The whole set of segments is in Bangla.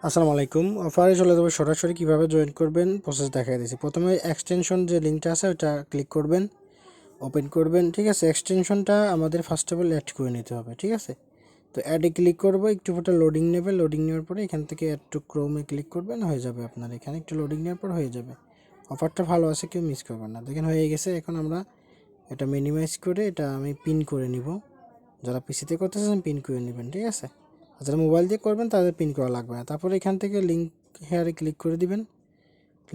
আসসালামু আলাইকুম। অফারে চলে যাবো সরাসরি কীভাবে জয়েন করবেন প্রসেস দেখাই দিয়েছি। প্রথমে এক্সটেনশন যে লিঙ্কটা আছে ওটা ক্লিক করবেন, ওপেন করবেন। ঠিক আছে, এক্সটেনশনটা আমাদের ফার্স্ট অফ অল অ্যাড করে নিতে হবে। ঠিক আছে, তো অ্যাডে ক্লিক করবো, একটু ফোটা লোডিং নেবে। লোডিং নেওয়ার পরে এখান থেকে অ্যাড টু ক্রোমে ক্লিক করবেন, হয়ে যাবে আপনার এখানে একটু লোডিং নেওয়ার পর হয়ে যাবে। অফারটা ভালো আছে, কেউ মিস করবেন না। দেখেন হয়ে গেছে। এখন আমরা এটা মিনিমাইজ করে এটা আমি পিন করে নিব। যারা পিসিতে করতেছেন পিন করে নেবেন। ঠিক আছে, আর যারা মোবাইল দিয়ে করবেন তাদের পিন করা লাগবে না। তারপরে এখান থেকে লিঙ্ক হেয়ারে ক্লিক করে দিবেন।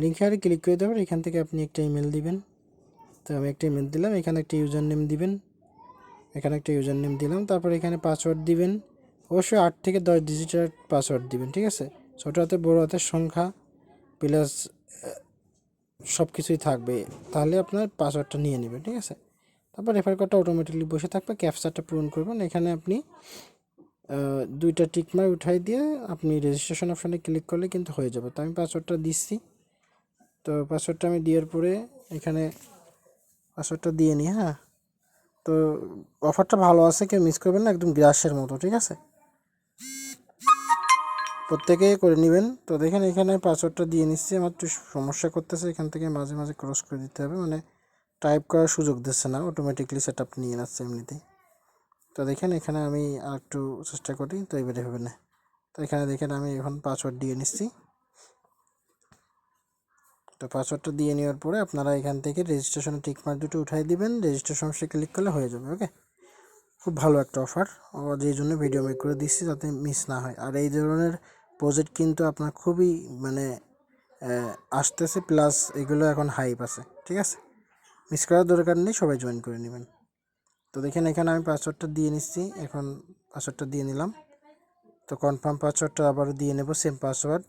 লিঙ্ক হেয়ারে ক্লিক করে দেওয়ার এখান থেকে আপনি একটা ইমেল দিবেন। তো আমি একটা ইমেল দিলাম, এখানে একটা ইউজার নেম দিবেন, এখানে একটা ইউজার নেম দিলাম। তারপরে এখানে পাসওয়ার্ড দিবেন, অবশ্যই 8 থেকে 10 ডিজিটের পাসওয়ার্ড দিবেন। ঠিক আছে, ছোট হাতে বড় হাতের সংখ্যা প্লাস সব কিছুই থাকবে, তাহলে আপনার পাসওয়ার্ডটা নিয়ে নেবেন। ঠিক আছে, তারপর রেফার কোডটা অটোমেটিকলি বসে থাকবে, ক্যাপচাটা পূরণ করবেন। এখানে আপনি দুইটা টিকমার্ক উঠাই দিয়ে আপনি রেজিস্ট্রেশন অপশানে ক্লিক করলে কিন্তু হয়ে যাবে। তো আমি পাসওয়ার্ডটা দিচ্ছি। তো পাসওয়ার্ডটা আমি দেওয়ার পরে এখানে পাসওয়ার্ডটা দিয়ে নিই। হ্যাঁ, তো অফারটা ভালো আছে, কেউ মিস করবেন না, একদম গ্রাসের মতো। ঠিক আছে, প্রত্যেকেই করে নেবেন। তো দেখেন এখানে পাসওয়ার্ডটা দিয়ে নিচ্ছি। আমার একটু সমস্যা করতেছে, এখান থেকে মাঝে মাঝে ক্রস করে দিতে হবে, মানে টাইপ করার সুযোগ দিচ্ছে না, অটোমেটিকলি সেট আপ নিয়ে নিচ্ছে এমনিতেই। তো দেখেন এখানে আমি আর একটু চেষ্টা করি, তো এবারে হবে না। তো এখানে দেখেন আমি এখন পাসওয়ার্ড দিয়ে নিচ্ছি। তো পাসওয়ার্ডটা দিয়ে নেওয়ার পরে আপনারা এখান থেকে রেজিস্ট্রেশনে টিকমার্ক দুটো উঠাই দিবেন, রেজিস্ট্রেশন সে ক্লিক করলে হয়ে যাবে। ওকে, খুব ভালো একটা অফার, যেই জন্য ভিডিও মেক করে দিচ্ছি যাতে মিস না হয়। আর এই ধরনের প্রজেক্ট কিন্তু আপনার খুবই মানে আসতেছে, প্লাস এগুলো এখন হাইপ আছে। ঠিক আছে, মিস করার দরকার নেই, সবাই জয়েন করে নেবেন। তো দেখেন এখানে আমি পাসওয়ার্ডটা দিয়ে নিচ্ছি, এখন পাসওয়ার্ডটা দিয়ে নিলাম। তো কনফার্ম পাসওয়ার্ডটা আবার দিয়ে নেব, সেম পাসওয়ার্ড।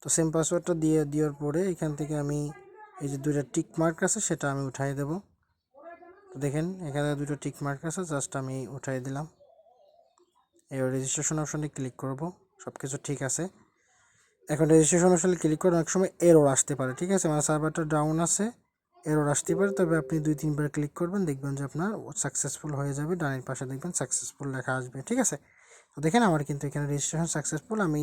তো সেম পাসওয়ার্ডটা দিয়ে দেওয়ার পরে এখান থেকে আমি এই যে দুইটা টিক মার্ক আছে সেটা আমি উঠাই দেব। তো দেখেন এখানে দুটো টিক মার্ক আছে, জাস্ট আমি উঠাই দিলাম। এবার রেজিস্ট্রেশন অপশানে ক্লিক করব, সব কিছু ঠিক আছে। এখন রেজিস্ট্রেশন অপশানে ক্লিক করে অনেক সময় এরর আসতে পারে। ঠিক আছে, আমার সার্ভারটা ডাউন আছে, এরর আসতে পারে, তবে আপনি 2-3 বার ক্লিক করবেন, দেখবেন যে আপনার সাকসেসফুল হয়ে যাবে। ডানের পাশে দেখবেন সাকসেসফুল লেখা আসবে। ঠিক আছে, তো দেখেন আমার কিন্তু এখানে রেজিস্ট্রেশন সাকসেসফুল, আমি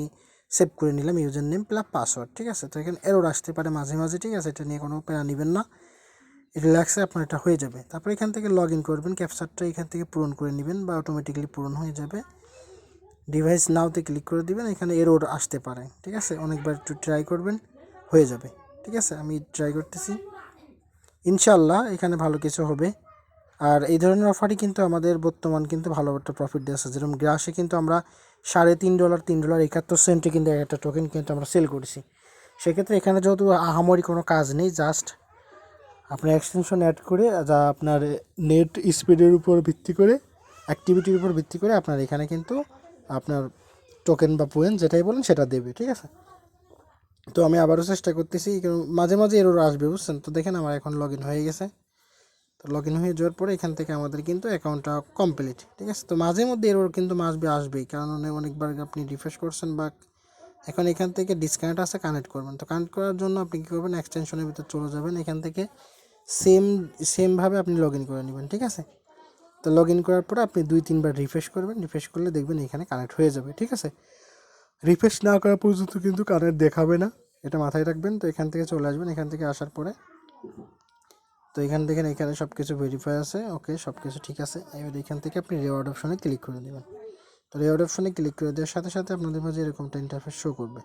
সেভ করে নিলাম ইউজার নেম প্লাস পাসওয়ার্ড। ঠিক আছে, তো এখানে এরর আসতে পারে মাঝে মাঝে। ঠিক আছে, এটা নিয়ে কোনো প্যারা নেবেন না, রিল্যাক্সে আপনার এটা হয়ে যাবে। তারপর এখান থেকে লগ ইন করবেন, ক্যাপচারটা এখান থেকে পূরণ করে নেবেন বা অটোমেটিকলি পূরণ হয়ে যাবে। ডিভাইস নাওতে ক্লিক করে দিবেন, এখানে এরর আসতে পারে। ঠিক আছে, অনেকবার একটু ট্রাই করবেন, হয়ে যাবে। ঠিক আছে, আমি ট্রাই করতেছি, ইনশাল্লাহ এখানে ভালো কিছু হবে। আর এই ধরনের অফারই কিন্তু আমাদের বর্তমান কিন্তু ভালো একটা প্রফিট দিয়েছে। যেরকম গ্রাসে কিন্তু আমরা $3.5 $3.71 কিন্তু একটা টোকেন কিন্তু আমরা সেল করেছি। সেক্ষেত্রে এখানে যেহেতু আহামরি কোনো কাজ নেই, জাস্ট আপনার এক্সটেনশন অ্যাড করে যা আপনার নেট স্পিডের উপর ভিত্তি করে, অ্যাক্টিভিটির উপর ভিত্তি করে আপনার এখানে কিন্তু আপনার টোকেন বা পয়েন্ট যেটাই বলেন সেটা দেবে। ঠিক আছে, তো আমি আবারও চেষ্টা করতেছি, কারণ মাঝে মাঝে এরর আসবে, বুঝছেন। তো দেখেন আমার এখন লগ ইন হয়ে গেছে। তো লগ ইন হয়ে যাওয়ার পরে এখান থেকে আমাদের কিন্তু অ্যাকাউন্টটা কমপ্লিট। ঠিক আছে, তো মাঝে মধ্যে এরর কিন্তু আসবেই, কারণ অনেকবার আপনি রিফ্রেশ করছেন বা এখন এখান থেকে ডিসকানেক্ট আছে, কানেক্ট করবেন। তো কানেক্ট করার জন্য আপনি কী করবেন, এক্সটেনশনের ভিতর চলে যাবেন, এখান থেকে সেমভাবে আপনি লগ ইন করে নেবেন। ঠিক আছে, তো লগ ইন করার পরে আপনি 2-3 বার রিফ্রেশ করবেন, রিফ্রেশ করলে দেখবেন এখানে কানেক্ট হয়ে যাবে। ঠিক আছে, রিফ্রেশ না করা পর্যন্ত কিন্তু কানেক্ট দেখাবে না, এটা মাথায় রাখবেন। তো এখান থেকে চলে আসবেন, এখান থেকে আসার পরে তো এখান থেকে এখানে সব কিছু ভেরিফাই আছে, ওকে সব কিছু ঠিক আছে। এবার এখান থেকে আপনি রেওয়ার্ড অপশনে ক্লিক করে দেবেন। তো রেওয়ার্ড অপশনে ক্লিক করে দেওয়ার সাথে সাথে আপনাদের মাঝে এরকমটা ইন্টারফেস শো করবে।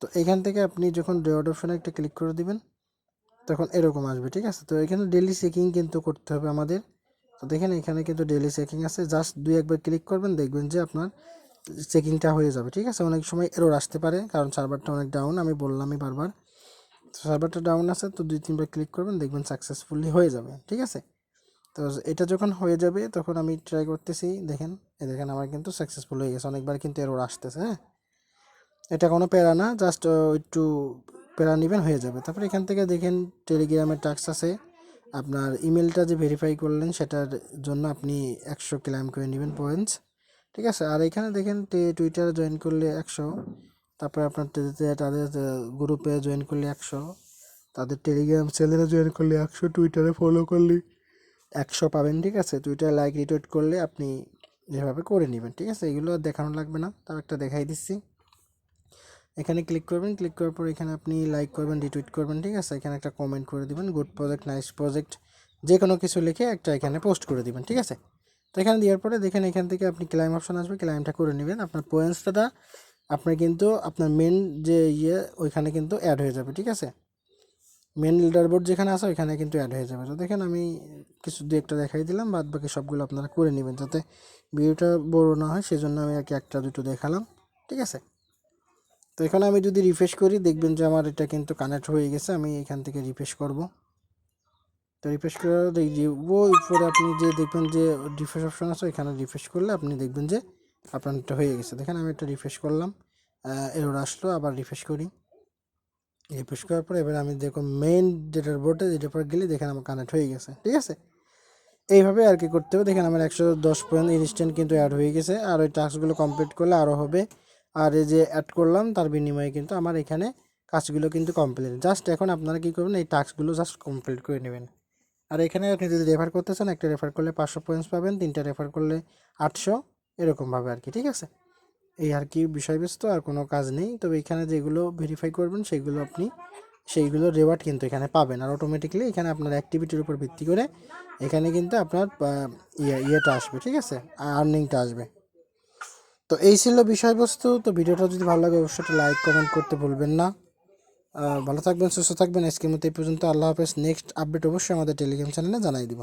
তো এখান থেকে আপনি যখন রেওয়ার্ড অপশনে একটা ক্লিক করে দিবেন তখন এরকম আসবে। ঠিক আছে, তো এখানে ডেলি চেকিং কিন্তু করতে হবে আমাদের। তো দেখেন এখানে কিন্তু ডেলি চেকিং আছে, জাস্ট 2-1 বার ক্লিক করবেন, দেখবেন যে আপনার চেকিংটা হয়ে যাবে। ঠিক আছে, অনেক সময় এরর আসতে পারে কারণ সার্ভারটা অনেক ডাউন, আমি বললামই বারবার। সার্ভারটা ডাউন আছে, তো 2-3 বার ক্লিক করবেন, দেখবেন সাকসেসফুলি হয়ে যাবে। ঠিক আছে, তো এটা যখন হয়ে যাবে তখন আমি ট্রাই করতেছি, দেখেন দেখেন আমার কিন্তু সাকসেসফুল হয়ে গেছে। অনেকবার কিন্তু এরর আসতেছে। হ্যাঁ, এটা কোনো প্যারা না, জাস্ট একটু প্যারা নেবেন, হয়ে যাবে। তারপরে এখান থেকে দেখেন টেলিগ্রামের টাস্ক আছে, আপনার ইমেলটা যে ভেরিফাই করলেন সেটার জন্য আপনি 100 ক্লেম করে নেবেন পয়েন্টস। ঠিক আছে, আর এখানে দেখেন টুইটারে জয়েন করলে 100, তারপরে আপনার তাদের গ্রুপে জয়েন করলে 100, তাদের টেলিগ্রাম চ্যানেলে জয়েন করলে 100, টুইটারে ফলো করলে 100 পাবেন। ঠিক আছে, টুইটারে লাইক রিটুইট করলে আপনি এভাবে করে নেবেন, ঠিক আছে। এগুলো আর দেখানো লাগবে না, তাও একটা দেখাই দিচ্ছি। এখানে ক্লিক করবেন, ক্লিক করার পর এখানে আপনি লাইক করবেন, রিটুইট করবেন, ঠিক আছে। এখানে একটা কমেন্ট করে দিবেন, গুড প্রজেক্ট, নাইস প্রজেক্ট, যে কোনো কিছু লিখে একটা এখানে পোস্ট করে দিবেন, ঠিক আছে। তো এখানে দেওয়ার পরে দেখেন এখান থেকে আপনি ক্লাইম অপশন আসবে, ক্লাইমটা করে নেবেন। আপনার পয়েন্টসটা আপনার কিন্তু আপনার মেন যে ওইখানে কিন্তু অ্যাড হয়ে যাবে, ঠিক আছে। মেন লিডার বোর্ড যেখানে আছে ওইখানে কিন্তু অ্যাড হয়ে যাবে। তো দেখেন আমি কিছু দু একটা দেখাই দিলাম, বাদ বাকি সবগুলো আপনারা করে নেবেন যাতে ভিডিওটা বড় না হয়, সেজন্য আমি আর কি একটা দুটো দেখালাম, ঠিক আছে। তো এখানে আমি যদি রিফ্রেশ করি দেখবেন যে আমার এটা কিন্তু কানেক্ট হয়ে গেছে। আমি এখান থেকে রিফ্রেশ করব। তো রিফ্রেশ করার উপরে আপনি যে দেখবেন যে রিফ্রেশ অপশন আছে, এখানে রিফ্রেশ করলে আপনি দেখবেন যে আপনার এটা হয়ে গেছে। দেখেন আমি এটা রিফ্রেশ করলাম, এরর আসলো, আবার রিফ্রেশ করি। রিফ্রেশ করার পর এবার আমি দেখুন মেইন ডেটার বোর্ডে এটার পর গেলে দেখেন আমার কানেক্ট হয়ে গেছে, ঠিক আছে। এইভাবে আর কি করতে হবে। দেখেন আমার 110 পয়েন্ট ইনস্ট্যান্ট কিন্তু অ্যাড হয়ে গেছে। আর ওই টাস্কগুলো কমপ্লিট করলে আরও হবে। আর এই যে অ্যাড করলাম তার বিনিময়ে কিন্তু আমার এখানে কাজগুলো কিন্তু কমপ্লিট। জাস্ট এখন আপনারা কী করবেন, এই টাস্কগুলো জাস্ট কমপ্লিট করে নেবেন। আর এখানে আপনি যদি রেফার করতে চান, একটা রেফার করলে 500 পয়েন্টস পাবেন, 3টা রেফার করলে 800, এরকমভাবে আর কি, ঠিক আছে। এই আর কি বিষয়বস্তু, আর কোনো কাজ নেই। তবে এখানে যেগুলো ভেরিফাই করবেন সেগুলো আপনি সেইগুলো রিওয়ার্ড কিন্তু এখানে পাবেন। আর অটোমেটিকলি এখানে আপনার অ্যাক্টিভিটির উপর ভিত্তি করে এখানে কিন্তু আপনার ইয়েটা আসবে, ঠিক আছে, আর্নিংটা আসবে। তো এই ছিল বিষয়বস্তু। তো ভিডিওটা যদি ভালো লাগে অবশ্যই লাইক কমেন্ট করতে ভুলবেন না। ভালো থাকবেন, সুস্থ থাকবেন। আজকের মতো এই পর্যন্ত। আল্লাহ হাফেজ। নেক্সট আপডেট অবশ্যই আমাদের টেলিগ্রাম চ্যানেলে জানাই দিব।